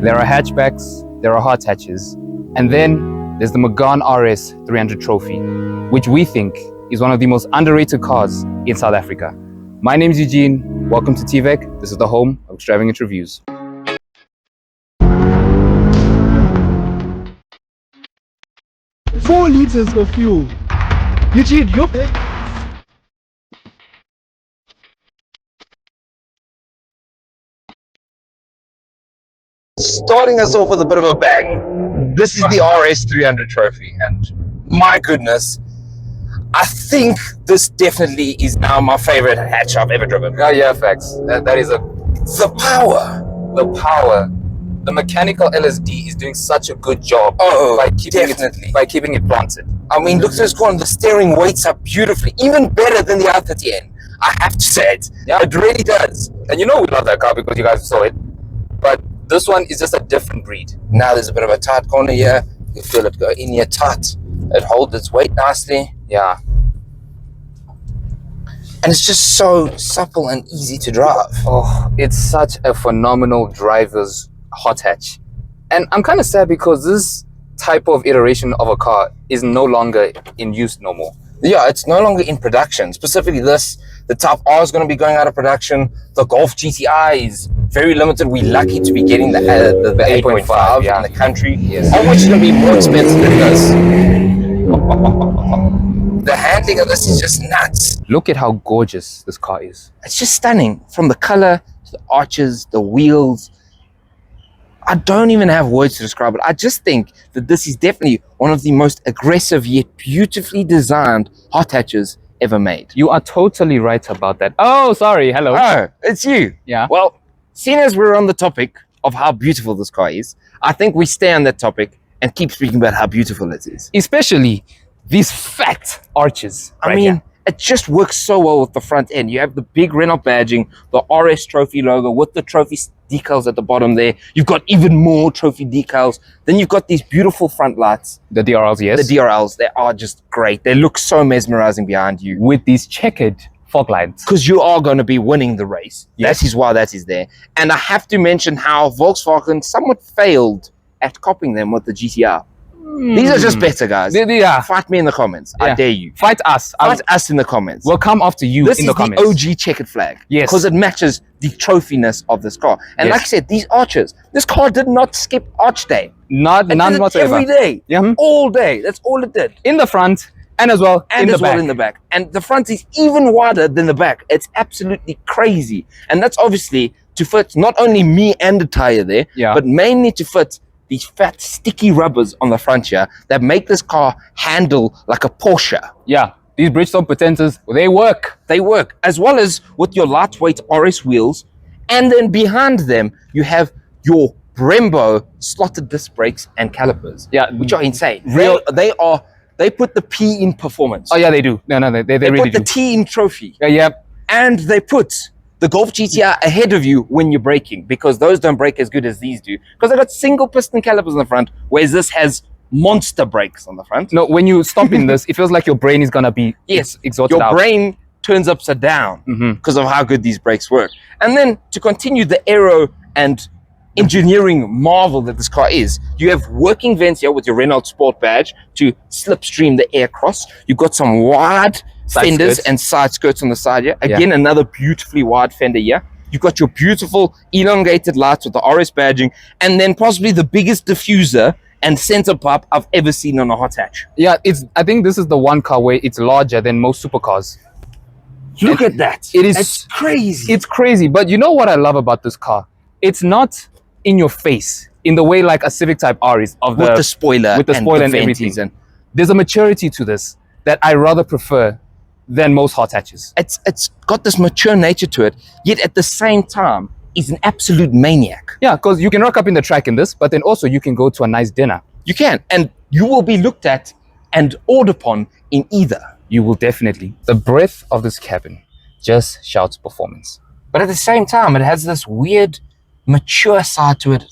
There are hatchbacks, there are hot hatches, and then there's the Megane RS300 Trophy, which we think is one of the most underrated cars in South Africa. My name is Eugene, welcome to TVEC, this is the home of extravagant reviews. Four liters of fuel. Eugene, you're big. Starting us off with a bit of a bang. This is the RS300 Trophy, and my goodness, I think this definitely is now my favorite hatch I've ever driven. Oh yeah, facts. That is The power. the mechanical LSD is doing such a good job Oh, keeping it planted. I mean, look at this car, and the steering weights up beautifully, even better than the R30N. I have to say it. Yeah. It really does. And you know we love that car because you guys saw it, but this one is just a different breed. Now there's a bit of a tight corner here. You feel it go in here tight. It holds its weight nicely. Yeah. And it's just so supple and easy to drive. Oh, it's such a phenomenal driver's hot hatch. And I'm kind of sad because this type of iteration of a car is no longer in use no more. Yeah, it's no longer in production. Specifically this, the Type R is going to be going out of production. The Golf GTI is very limited. We're lucky to be getting the 8.5 yeah. in the country. Yes. How much is going to be more expensive than this? The handling of this is just nuts. Look at how gorgeous this car is. It's just stunning. From the color to the arches, the wheels. I don't even have words to describe it. I just think that this is definitely one of the most aggressive yet beautifully designed hot hatches ever made. You are totally right about that. Oh, sorry. Hello. Oh, it's you. Yeah. Well, seeing as we're on the topic of how beautiful this car is, I think we stay on that topic and keep speaking about how beautiful it is. Especially these fat arches. I mean, it just works so well with the front end. You have the big Renault badging, the RS Trophy logo with the trophy decals at the bottom there. You've got even more trophy decals. Then you've got these beautiful front lights. The DRLs, yes. The DRLs, they are just great. They look so mesmerizing behind you. With these checkered fog lights. Because you are going to be winning the race. Yes. That is why that is there. And I have to mention how Volkswagen somewhat failed at copying them with the GTR. These are just better, guys. Yeah. Fight me in the comments. I Yeah. dare you. Fight us. Fight us in the comments. We'll come after you This in is the comments. the OG checkered flag. Yes. Because it matches the trophiness of this car. And Yes. like I said, these arches, this car did not skip arch day. None It did it whatsoever. every day. Yeah. All day. That's all it did. In the front and as well And in as the well back. in the back. And the front is even wider than the back. It's absolutely crazy. And that's obviously to fit not only me and the tire there, Yeah. but mainly to fit these fat, sticky rubbers on the front here that make this car handle like a Porsche. Yeah. These Bridgestone Potenzas, they work. They work, as well as with your lightweight RS wheels. And then behind them, you have your Brembo slotted disc brakes and calipers. Yeah. Which are insane. Real- They put the P in performance. Oh yeah, they do. No, they They really put the do. T in trophy. Yeah. And they put the Golf GTI ahead of you when you're braking, because those don't brake as good as these do. Because they got single piston calipers on the front, whereas this has monster brakes on the front. No, when you stop in this, it feels like your brain is gonna be Yes, exhausted your out. brain turns upside down Mhm. because of how good these brakes work. And then to continue the aero and engineering marvel that this car is, you have working vents here with your Renault Sport badge to slipstream the air across. You've got some wide Side fenders skirts. and side skirts on the side here. Again, another beautifully wide fender here. You've got your beautiful elongated lights with the RS badging, and then possibly the biggest diffuser and center pipe I've ever seen on a hot hatch. Yeah, I think this is the one car where it's larger than most supercars. Look at that. It is- It's crazy. It's crazy, but you know what I love about this car? It's not in your face in the way like a Civic Type R is of with the spoiler and vents everything. and There's a maturity to this that I rather prefer than most hot hatches. it's got this mature nature to it, yet at the same time is an absolute maniac. Yeah, because you can rock up in the track in this, but then also you can go to a nice dinner. You can, and you will be looked at and awed upon in either. You will definitely. The breadth of this cabin just shouts performance. But at the same time, it has this weird mature side to it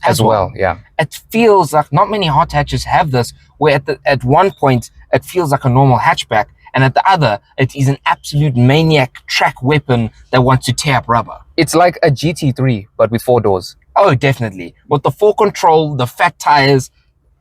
as well. Yeah. It feels like not many hot hatches have this, where at one point it feels like a normal hatchback, and at the other it is an absolute maniac track weapon that wants to tear up rubber. It's like a GT3, but with 4 doors. Oh, definitely. With the 4Control, the fat tires,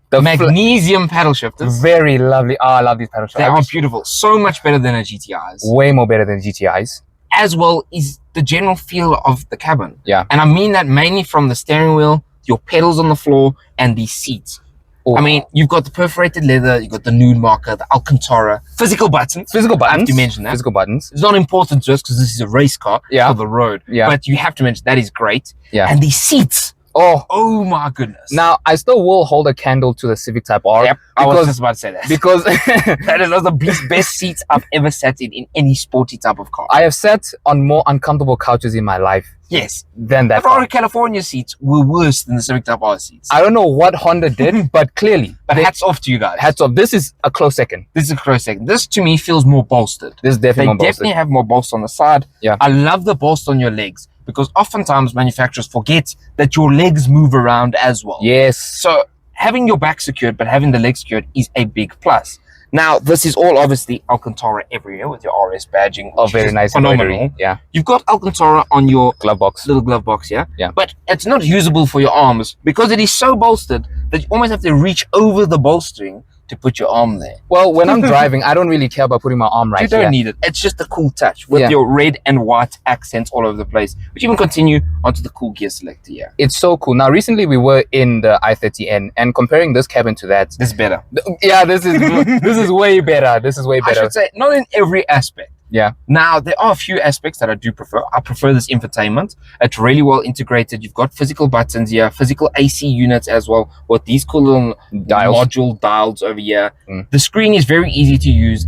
the magnesium paddle shifters. Very lovely. Oh, I love these paddle shifters. They are beautiful. So much better than a GTI's. Way more better than GTI's. As well is the general feel of the cabin. Yeah. And I mean that mainly from the steering wheel, your pedals on the floor, and the seats. I mean, you've got the perforated leather, you've got the nude marker, the Alcantara, physical buttons. Physical buttons. I have to mention that. Physical buttons. It's not important to us because this is a race car for the road. Yeah. But you have to mention that is great. Yeah. And the seats. Oh my goodness. Now, I still will hold a candle to the Civic Type R. Yep, I was just about to say that. Because that is one of the best seats I've ever sat in any sporty type of car. I have sat on more uncomfortable couches in my life. Yes. Than that. The Ferrari California seats were worse than the Civic Type R seats. I don't know what Honda did, but clearly. But hats off to you guys. Hats off. This is a close second. This is a close second. This to me feels more bolstered. This is definitely more bolstered. They definitely have more bolster on the side. Yeah. I love the bolster on your legs because oftentimes manufacturers forget that your legs move around as well. Yes. So having your back secured but having the legs secured is a big plus. Now, this is all obviously Alcantara everywhere with your RS badging. Oh, very nice. Phenomenal. Yeah. You've got Alcantara on your glove box. Little glove box, yeah? Yeah. But it's not usable for your arms because it is so bolstered that you almost have to reach over the bolstering to put your arm there. Well, when I'm driving, I don't really care about putting my arm right here. You don't need it. It's just a cool touch with your red and white accents all over the place, which even continue onto the cool gear selector here. It's so cool. Now, recently we were in the i30N and comparing this cabin to that. This is better. Yeah, this is this is way better. This is way better. I should say, not in every aspect. Yeah. Now, there are a few aspects that I do prefer. I prefer this infotainment. It's really well integrated. You've got physical buttons here, physical AC units as well, with these cool little module dials over here. The screen is very easy to use.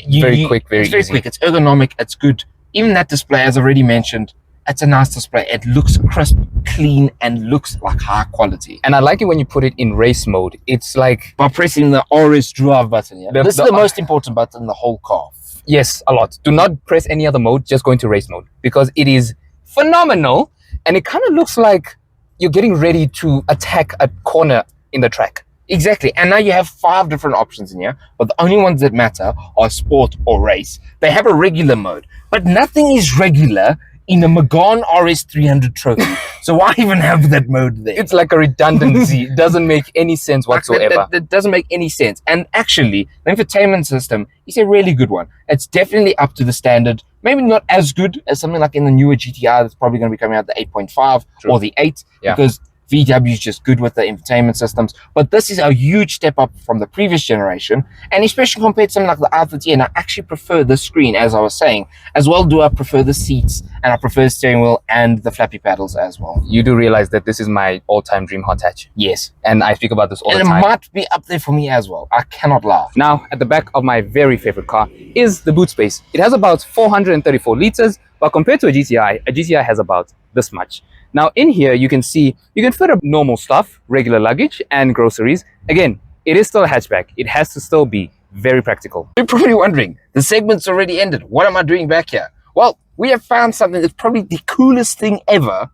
Very quick, very easy. Quick. It's ergonomic. It's good. Even that display, as I've already mentioned, it's a nice display. It looks crisp, clean, and looks like high quality. And I like it when you put it in race mode. It's like by pressing the RS drive button. Yeah? This is the most important button in the whole car. Yes, a lot. Do not press any other mode, just go into race mode because it is phenomenal and it kind of looks like you're getting ready to attack a corner in the track. Exactly. And now you have 5 different options in here, but the only ones that matter are sport or race. They have a regular mode, but nothing is regular in a Megane RS300 Trophy. So why even have that mode there? It's like a redundancy. It doesn't make any sense whatsoever. That doesn't make any sense. And actually, the infotainment system is a really good one. It's definitely up to the standard. Maybe not as good as something like in the newer GTI that's probably going to be coming out the 8.5 or the 8 because VW is just good with the infotainment systems. But this is a huge step up from the previous generation. And especially compared to something like the i30N, I actually prefer the screen, as I was saying. As well do I prefer the seats, and I prefer the steering wheel and the flappy paddles as well. You do realize that this is my all-time dream hot hatch. Yes. And I speak about this all the time. And it might be up there for me as well. I cannot lie. Now, at the back of my very favorite car is the boot space. It has about 434 liters, but compared to a GTI has about this much. Now in here, you can see, you can fit up normal stuff, regular luggage and groceries. Again, it is still a hatchback. It has to still be very practical. You're probably wondering, the segment's already ended. What am I doing back here? Well, we have found something that's probably the coolest thing ever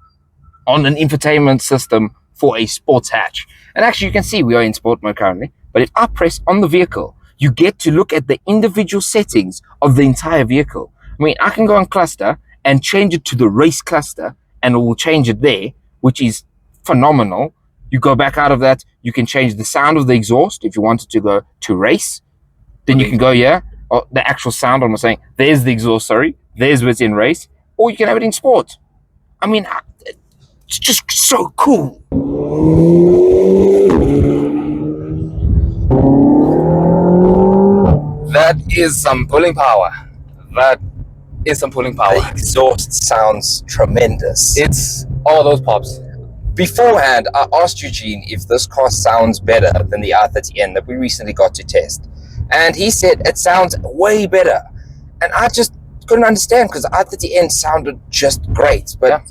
on an infotainment system for a sports hatch. And actually you can see we are in sport mode currently, but if I press on the vehicle, you get to look at the individual settings of the entire vehicle. I mean, I can go on cluster and change it to the race cluster, and it will change it there, which is phenomenal. You go back out of that, you can change the sound of the exhaust if you wanted to go to race. Then you can go here, or the actual sound, I'm saying, there's the exhaust, sorry, there's what's in race, or you can have it in sport. I mean, it's just so cool. That is some pulling power. That is some pulling power. The exhaust sounds tremendous. It's all those pops. Beforehand, I asked Eugene if this car sounds better than the i30N that we recently got to test. And he said it sounds way better. And I just couldn't understand because the i30N sounded just great. But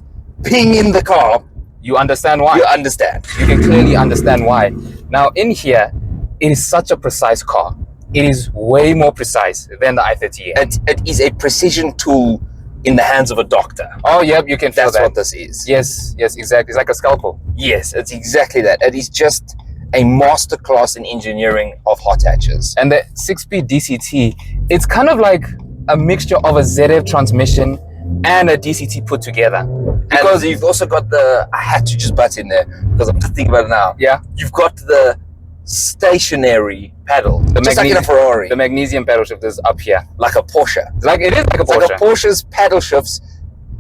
being in the car, you understand why. You understand. You can clearly understand why. Now in here, it is such a precise car. It is way more precise than the i30N. It is a precision tool in the hands of a doctor. Oh, yep, you can feel that. That's what this is. Yes, exactly. It's like a scalpel. Yes, it's exactly that. It is just a masterclass in engineering of hot hatches. And the 6-speed DCT, it's kind of like a mixture of a ZF transmission and a DCT put together. Because you've also got the, I had to just butt in there because I'm just thinking about it now. Yeah. You've got the stationary paddle, just like in a Ferrari. The magnesium paddle shift is up here. Like a Porsche. It is like a Porsche. Like a Porsche's paddle shifts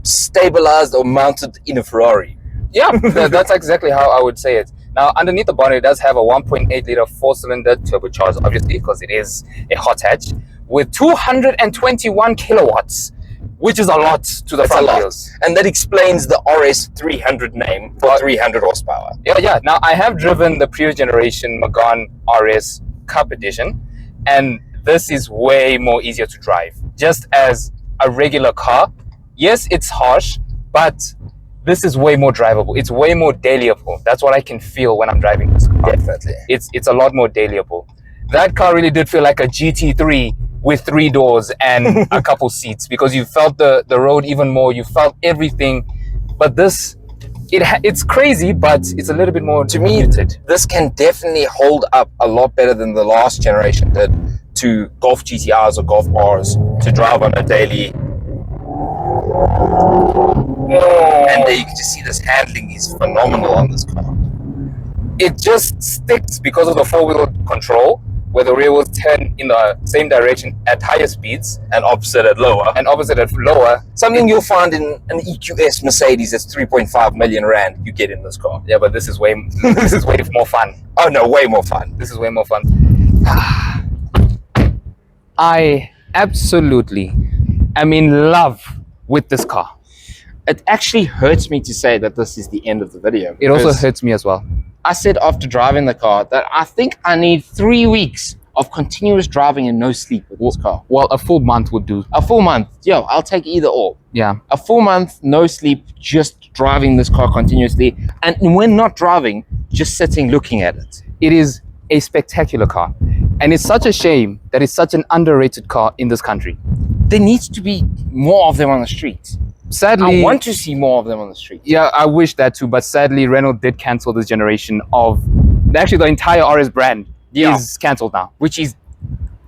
stabilized or mounted in a Ferrari. Yeah, that's exactly how I would say it. Now, underneath the bonnet, it does have a 1.8 liter 4-cylinder turbocharged, obviously, because it is a hot hatch, with 221 kilowatts, which is a lot to the front wheels. And that explains the RS300 name for 300 horsepower. Yeah. Now, I have driven the previous generation Megane RS Cup Edition, and this is way more easier to drive. Just as a regular car, yes, it's harsh, but this is way more drivable. It's way more dailyable. That's what I can feel when I'm driving this car. Definitely. It's a lot more dailyable. That car really did feel like a GT3 with 3 doors and a couple seats, because you felt the road even more. You felt everything. But this, it's crazy, but it's a little bit more to me. muted. This can definitely hold up a lot better than the last generation did to Golf GTRs or Golf Rs to drive on a daily. And there you can just see this handling is phenomenal on this car. It just sticks because of the 4-wheel control, where the rear wheels turn in the same direction at higher speeds and opposite at lower. Something you'll find in an EQS Mercedes that's 3.5 million rand you get in this car. Yeah, but this is way more fun. Oh no, way more fun. This is way more fun. I absolutely am in love with this car. It actually hurts me to say that this is the end of the video. It also hurts me as well. I said after driving the car that I think I need 3 weeks of continuous driving and no sleep with this car. Well, a full month would do. A full month. Yo, I'll take either or. Yeah. A full month, no sleep, just driving this car continuously. And when not driving, just sitting looking at it. It is a spectacular car. And it's such a shame that it's such an underrated car in this country. There needs to be more of them on the streets. Sadly, I want to see more of them on the street. Yeah, I wish that too, but sadly, Renault did cancel this generation of... Actually, the entire RS brand is cancelled now. Which is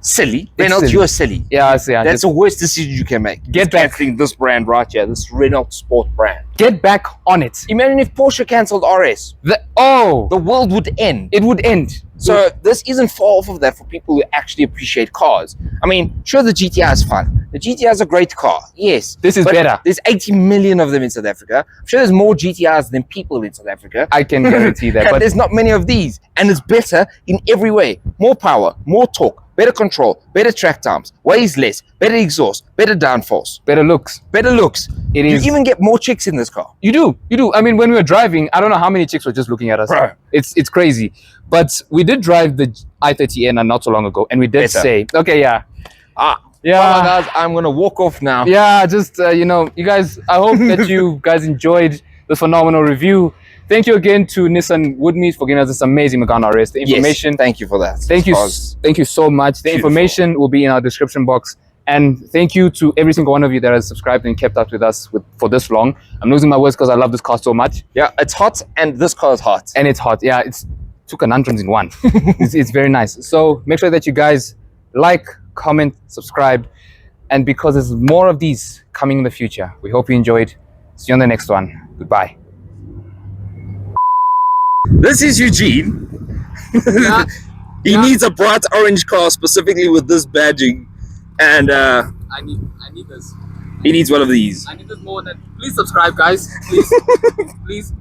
silly. Renault, you're silly. Yeah, that's the worst decision you can make. Get back. Cancelling this brand right here, this Renault Sport brand. Get back on it. Imagine if Porsche cancelled RS. The world would end. It would end. So this isn't far off of that for people who actually appreciate cars. I mean, sure, the GTR is fun. The GTR is a great car. Yes. This is better. There's 80 million of them in South Africa. I'm sure there's more GTRs than people in South Africa. I can guarantee that. But there's not many of these. And it's better in every way. More power, more torque, better control, better track times, weighs less, better exhaust, better downforce. Better looks. Better looks. It is. You even get more chicks in this car. You do. I mean, when we were driving, I don't know how many chicks were just looking at us. Bro. It's crazy. But we did drive the i30N not so long ago, and we did say, okay, yeah. Well, guys, I'm going to walk off now. Yeah, just, you guys, I hope that you guys enjoyed this phenomenal review. Thank you again to Nissan Woodmead for giving us this amazing Megane RS. The information. Yes, thank you for that. Thank you so much. The information will be in our description box. And thank you to every single one of you that has subscribed and kept up with us for this long. I'm losing my words because I love this car so much. Yeah, it's hot, and this car is hot. And it's hot. Yeah, it's two conundrums in one. It's very nice. So make sure that you guys like, comment, subscribe. And because there's more of these coming in the future, we hope you enjoyed. See you on the next one. Goodbye. This is Eugene. He needs a bright orange car specifically with this badging. And I need this. He needs one of these. I need this more than... Please subscribe, guys. Please.